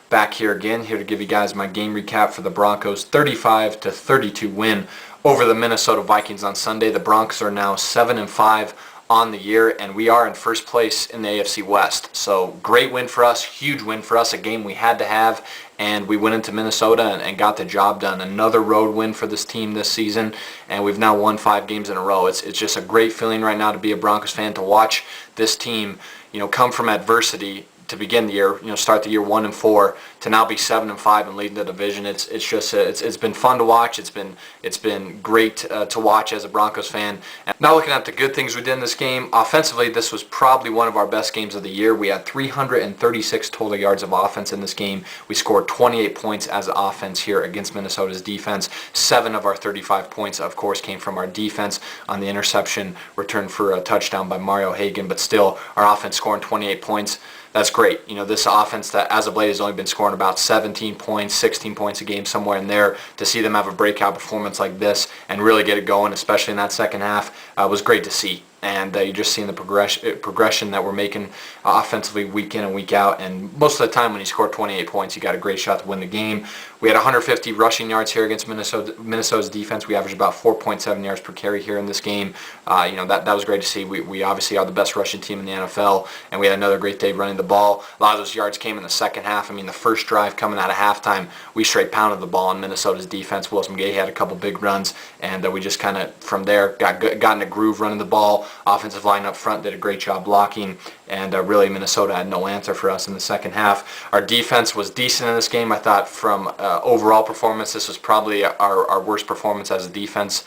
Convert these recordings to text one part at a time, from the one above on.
Back here again, here to give you guys my game recap for the Broncos' 35-32 win over the Minnesota Vikings on Sunday. The Broncos are now 7-5 on the year, and we are in first place in the AFC West. So great win for us, huge win for us, a game we had to have, and we went into Minnesota and got the job done. Another road win for this team this season, and we've now won 5 games in a row. It's just a great feeling right now to be a Broncos fan, to watch this team, come from adversity to begin the year, start the year 1-4 to now be 7-5 and leading the division. It's been fun to watch. It's been great to watch as a Broncos fan. And now looking at the good things we did in this game, offensively, this was probably one of our best games of the year. We had 336 total yards of offense in this game. We scored 28 points as offense here against Minnesota's defense. 7 of our 35 points, of course, came from our defense on the interception return for a touchdown by Mario Hagan, but still, our offense scoring 28 points. That's great. This offense that as of late has only been scoring about 17 points, 16 points a game, somewhere in there, to see them have a breakout performance like this and really get it going, especially in that second half, was great to see. And you're just seeing the progression that we're making offensively week in and week out. And most of the time when you score 28 points, you got a great shot to win the game. We had 150 rushing yards here against Minnesota's defense. We averaged about 4.7 yards per carry here in this game. That was great to see. We obviously are the best rushing team in the NFL, and we had another great day running the ball. A lot of those yards came in the second half. The first drive coming out of halftime, we straight pounded the ball on Minnesota's defense. McGahee had a couple big runs, and we just kind of, from there, got in a groove running the ball. Offensive line up front did a great job blocking, and really Minnesota had no answer for us in the second half. Our defense was decent in this game. I thought from overall performance, this was probably our worst performance as a defense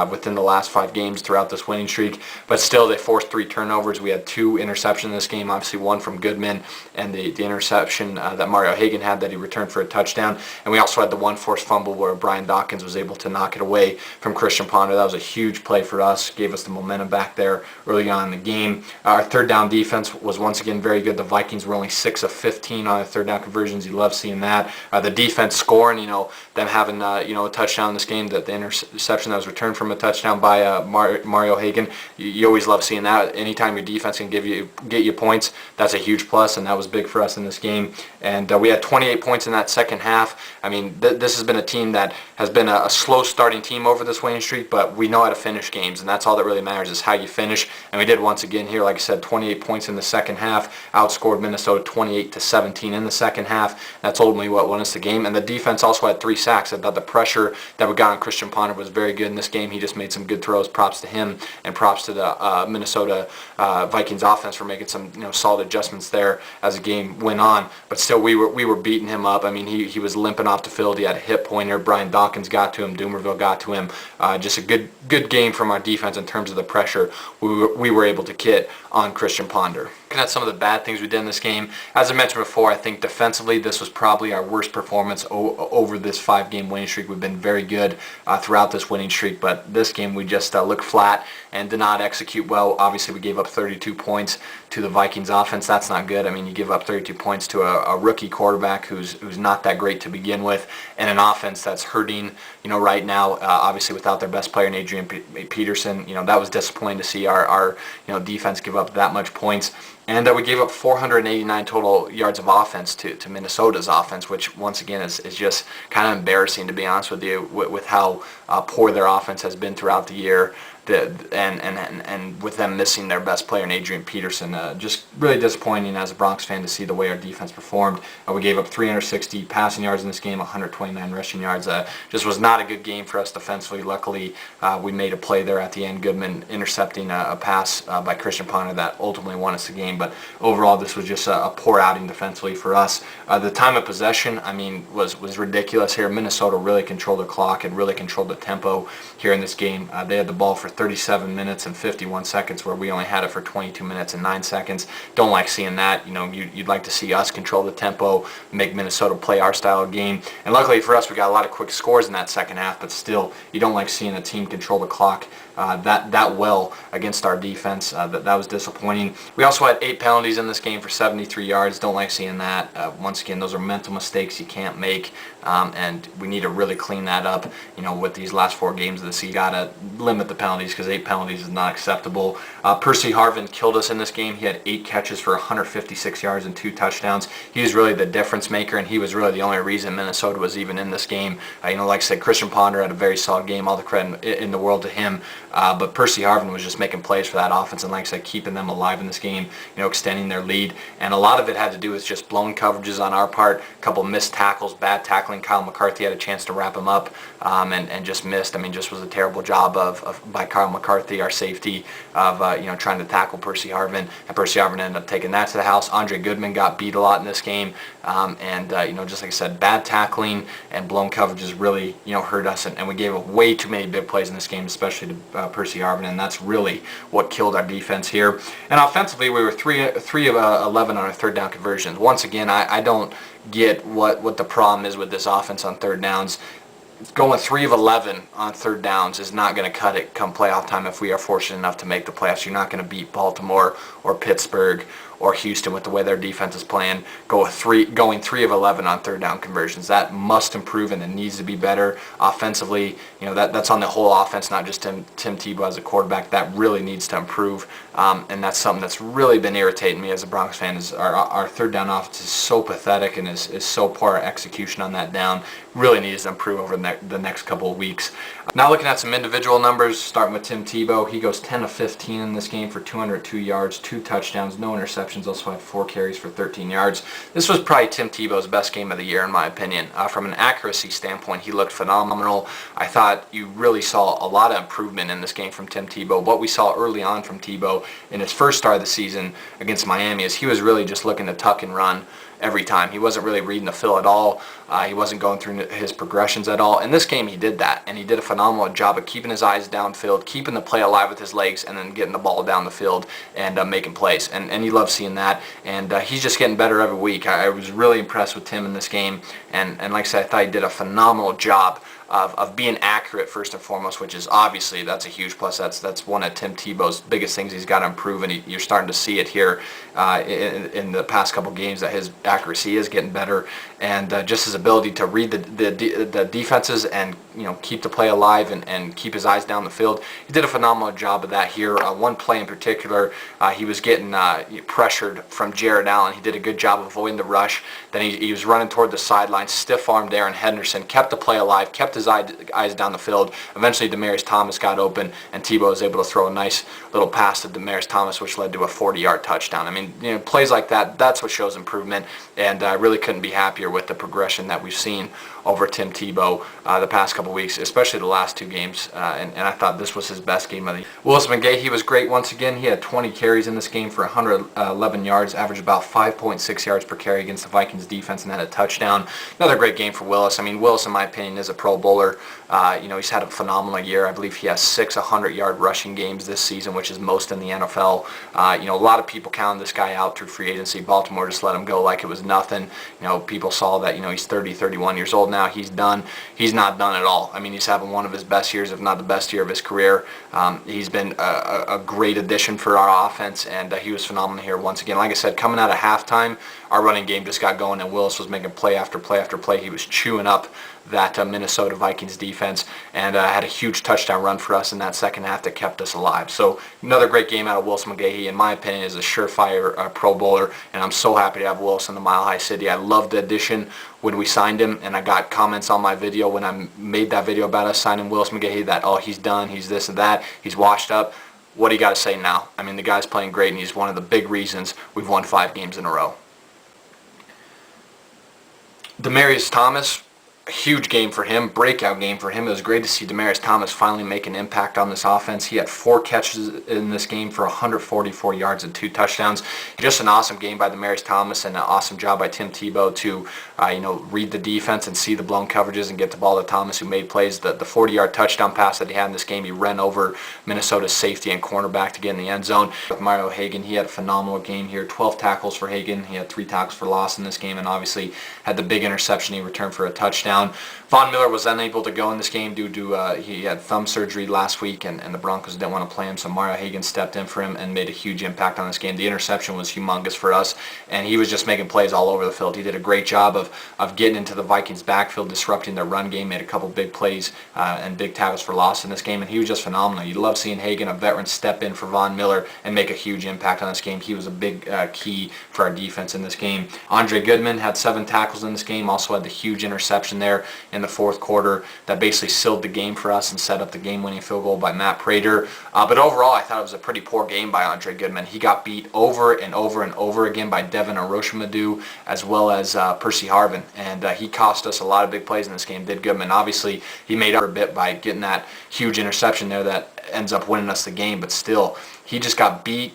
within the last 5 games throughout this winning streak. But still, they forced 3 turnovers. We had 2 interceptions in this game, obviously one from Goodman and the interception that Mario Hagan had that he returned for a touchdown. And we also had the 1 forced fumble where Brian Dawkins was able to knock it away from Christian Ponder. That was a huge play for us, gave us the momentum back there early on in the game. Our third down defense was once again very good. The Vikings were only 6 of 15 on their third down conversions. You love seeing that. The defense scoring, them having a touchdown in this game, the interception that was returned from a touchdown by Mario Hagan. You always love seeing that. Anytime your defense can get you points, that's a huge plus, and that was big for us in this game. And we had 28 points in that second half. This has been a team that has been a slow starting team over this winning streak, but we know how to finish games, and that's all that really matters, is how you finish. And we did once again here, like I said, 28 points in the second half, outscored Minnesota 28-17 in the second half. That's ultimately what won us the game. And the defense also had 3 sacks. I thought the pressure that we got on Christian Ponder was very good in this game. He just made some good throws. Props to him, and props to the Minnesota Vikings offense for making some solid adjustments there as the game went on. But still, we were beating him up. He was limping off the field. He had a hip pointer. Brian Dawkins got to him. Doomerville got to him. Just a good game from our defense in terms of the pressure we were able to get on Christian Ponder. Looking at some of the bad things we did in this game, as I mentioned before, I think defensively this was probably our worst performance over this 5-game winning streak. We've been very good throughout this winning streak, but this game we just looked flat and did not execute well. Obviously, we gave up 32 points to the Vikings offense. That's not good. You give up 32 points to a rookie quarterback who's not that great to begin with, and an offense that's hurting right now, obviously without their best player in Adrian Peterson. That was disappointing to see our defense give up that much points. And we gave up 489 total yards of offense to Minnesota's offense, which once again is just kind of embarrassing, to be honest with you, with how poor their offense has been throughout the year. And with them missing their best player in Adrian Peterson, just really disappointing as a Broncos fan to see the way our defense performed. We gave up 360 passing yards in this game, 129 rushing yards. Just was not a good game for us defensively. Luckily, we made a play there at the end, Goodman intercepting a pass by Christian Ponder that ultimately won us the game. But overall, this was just a poor outing defensively for us. The time of possession, was ridiculous here. Minnesota really controlled the clock and really controlled the tempo here in this game. They had the ball for 37 minutes and 51 seconds, where we only had it for 22 minutes and 9 seconds. Don't like seeing that. You'd like to see us control the tempo, make Minnesota play our style of game. And luckily for us, we got a lot of quick scores in that second half, but still, you don't like seeing a team control the clock that well against our defense. That was disappointing. We also had 8 penalties in this game for 73 yards. Don't like seeing that. Once again, those are mental mistakes you can't make, and we need to really clean that up. With these last 4 games of the season, you got to limit the penalties penalties, because 8 penalties is not acceptable. Percy Harvin killed us in this game. He had 8 catches for 156 yards and 2 touchdowns. He was really the difference maker, and he was really the only reason Minnesota was even in this game. Like I said, Christian Ponder had a very solid game. All the credit in the world to him. But Percy Harvin was just making plays for that offense, and like I said, keeping them alive in this game, extending their lead. And a lot of it had to do with just blown coverages on our part, a couple missed tackles, bad tackling. Kyle McCarthy had a chance to wrap him up and just missed. Just was a terrible job by Kyle McCarthy, our safety, of trying to tackle Percy Harvin, and Percy Harvin ended up taking that to the house. Andre Goodman got beat a lot in this game, just like I said, bad tackling and blown coverages really hurt us, and we gave up way too many big plays in this game, especially to Percy Harvin, and that's really what killed our defense here. And offensively, we were 3 of 11 on our third down conversions. Once again, I don't get what the problem is with this offense on third downs. Going 3 of 11 on third downs is not going to cut it come playoff time if we are fortunate enough to make the playoffs. You're not going to beat Baltimore or Pittsburgh or Houston with the way their defense is playing. Going 3 of 11 on third down conversions. That must improve, and it needs to be better offensively. That's on the whole offense, not just Tim Tebow as a quarterback. That really needs to improve, and that's something that's really been irritating me as a Broncos fan. Is our third down offense is so pathetic and is so poor execution on that down. Really needs to improve over the next couple of weeks. Now looking at some individual numbers, starting with Tim Tebow. He goes 10 of 15 in this game for 202 yards, 2 touchdowns, no interceptions. Also had 4 carries for 13 yards. This was probably Tim Tebow's best game of the year, in my opinion. From an accuracy standpoint, he looked phenomenal. I thought you really saw a lot of improvement in this game from Tim Tebow. What we saw early on from Tebow in his first start of the season against Miami is he was really just looking to tuck and run every time. He wasn't really reading the fill at all. He wasn't going through his progressions at all. In this game, he did that, and he did a phenomenal job of keeping his eyes downfield, keeping the play alive with his legs, and then getting the ball down the field and making plays. And you love seeing that, and he's just getting better every week. I was really impressed with Tim in this game, and like I said, I thought he did a phenomenal job of being accurate first and foremost, which is obviously that's a huge plus. That's one of Tim Tebow's biggest things he's got to improve, and you're starting to see it here in the past couple games that his accuracy is getting better, and just his ability to read the defenses and keep the play alive and keep his eyes down the field. He did a phenomenal job of that here. One play in particular, he was getting pressured from Jared Allen. He did a good job of avoiding the rush. Then he was running toward the sideline, stiff-armed Darren Henderson, kept the play alive, kept his eyes down the field. Eventually, Demaryius Thomas got open, and Tebow was able to throw a nice little pass to Demaryius Thomas, which led to a 40-yard touchdown. Plays like that, that's what shows improvement, and I really couldn't be happier with the progression that we've seen over Tim Tebow the past couple weeks, especially the last 2 games, and I thought this was his best game of the year. Willis McGahee was great once again. He had 20 carries in this game for 111 yards, averaged about 5.6 yards per carry against the Vikings defense, and had a touchdown. Another great game for Willis. Willis, in my opinion, is a Pro Bowler. He's had a phenomenal year. I believe he has 6 100-yard rushing games this season, which is most in the NFL. A lot of people counted this guy out through free agency. Baltimore just let him go like it was nothing. People saw that he's 30, 31 years old now. He's done. He's not done at all. He's having one of his best years, if not the best year of his career. He's been a great addition for our offense, and he was phenomenal here once again. Like I said, coming out of halftime, our running game just got going, and Willis was making play after play after play. He was chewing up that Minnesota Vikings defense, and had a huge touchdown run for us in that second half that kept us alive. So another great game out of Willis McGahee. In my opinion, is a surefire Pro Bowler, and I'm so happy to have Willis in the Mile High City. I loved the addition when we signed him, and I got comments on my video when I made that video about us signing Willis McGahee that, oh, he's done, he's this and that, he's washed up. What do you got to say now? The guy's playing great, and he's one of the big reasons we've won 5 games in a row. Demaryius Thomas, a huge game for him, breakout game for him. It was great to see Demaryius Thomas finally make an impact on this offense. He had 4 catches in this game for 144 yards and 2 touchdowns. Just an awesome game by Demaryius Thomas, and an awesome job by Tim Tebow to read the defense and see the blown coverages and get the ball to Thomas, who made plays. The 40-yard touchdown pass that he had in this game, he ran over Minnesota's safety and cornerback to get in the end zone. With Mario Hagan, he had a phenomenal game here. 12 tackles for Hagan. He had 3 tackles for loss in this game, and obviously had the big interception he returned for a touchdown. down. Von Miller was unable to go in this game due to he had thumb surgery last week, and the Broncos didn't want to play him, so Mario Hagan stepped in for him and made a huge impact on this game. The interception was humongous for us, and he was just making plays all over the field. He did a great job of getting into the Vikings backfield, disrupting their run game, made a couple big plays and big tackles for loss in this game, and he was just phenomenal. You love seeing Hagan, a veteran, step in for Von Miller and make a huge impact on this game. He was a big key for our defense in this game. Andre Goodman had 7 tackles in this game, also had the huge interception there in the fourth quarter that basically sealed the game for us and set up the game-winning field goal by Matt Prater. But overall, I thought it was a pretty poor game by Andre Goodman. He got beat over and over and over again by Devin Aroshimadu as well as Percy Harvin, and he cost us a lot of big plays in this game, did Goodman. Obviously, he made up a bit by getting that huge interception there that ends up winning us the game, but still, he just got beat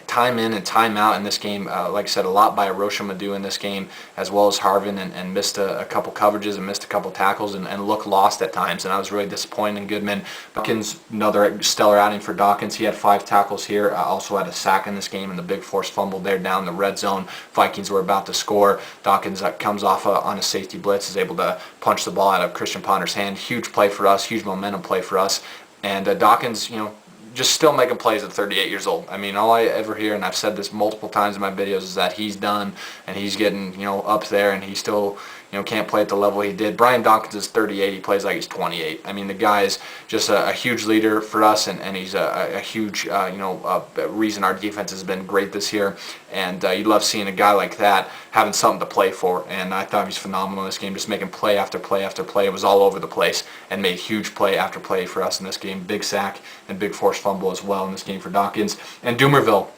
time in and time out in this game. Like I said, a lot by Aroshimadu in this game, as well as Harvin, and missed a couple coverages and missed a couple tackles and looked lost at times, and I was really disappointed in Goodman. Dawkins, another stellar outing for Dawkins. He had 5 tackles here, also had a sack in this game, and the big forced fumble there down the red zone. Vikings were about to score. Dawkins comes off on a safety blitz, is able to punch the ball out of Christian Ponder's hand. Huge play for us, huge momentum play for us. And Dawkins, just still making plays at 38 years old. I mean, all I ever hear, and I've said this multiple times in my videos, is that he's done and he's getting, up there, and he still, can't play at the level he did. Brian Dawkins is 38. He plays like he's 28. I mean, the guy is just a huge leader for us, and he's a huge, reason our defense has been great this year. And you love seeing a guy like that having something to play for. And I thought he was phenomenal in this game, just making play after play after play. It was all over the place and made huge play after play for us in this game. Big sack and big forced fumble as well in this game for Dawkins. And Doomerville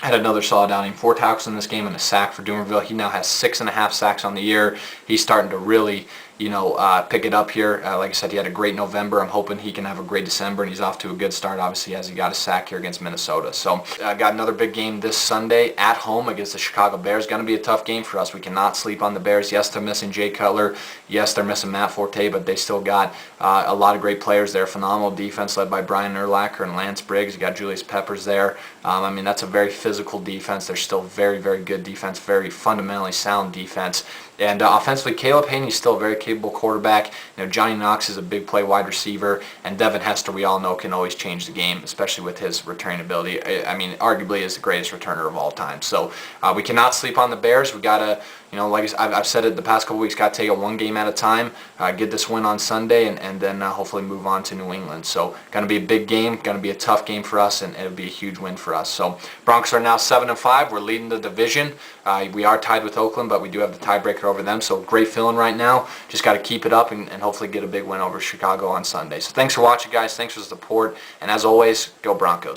had another solid outing, 4 tackles in this game and a sack for Doomerville. He now has 6.5 sacks on the year. He's starting to really, pick it up here. Like I said, he had a great November. I'm hoping he can have a great December, and he's off to a good start, obviously, as he got a sack here against Minnesota. So got another big game this Sunday at home against the Chicago Bears. Going to be a tough game for us. We cannot sleep on the Bears. Yes, they're missing Jay Cutler. Yes, they're missing Matt Forte, but they still got a lot of great players there. Phenomenal defense led by Brian Urlacher and Lance Briggs. You got Julius Peppers there. I mean, that's a very physical defense. They're still very, very good defense, very fundamentally sound defense. And offensively, Caleb Haney's still a very capable quarterback. Johnny Knox is a big play wide receiver, and Devin Hester, we all know, can always change the game, especially with his returning ability. I mean, arguably is the greatest returner of all time. So we cannot sleep on the Bears. We gotta, like I've said it the past couple weeks, got to take it one game at a time, get this win on Sunday, and then hopefully move on to New England. So going to be a big game, going to be a tough game for us, and it'll be a huge win for us. So Broncos are now 7-5. We're leading the division. We are tied with Oakland, but we do have the tiebreaker over them. So great feeling right now. Just got to keep it up and hopefully get a big win over Chicago on Sunday. So thanks for watching, guys. Thanks for the support. And as always, go Broncos.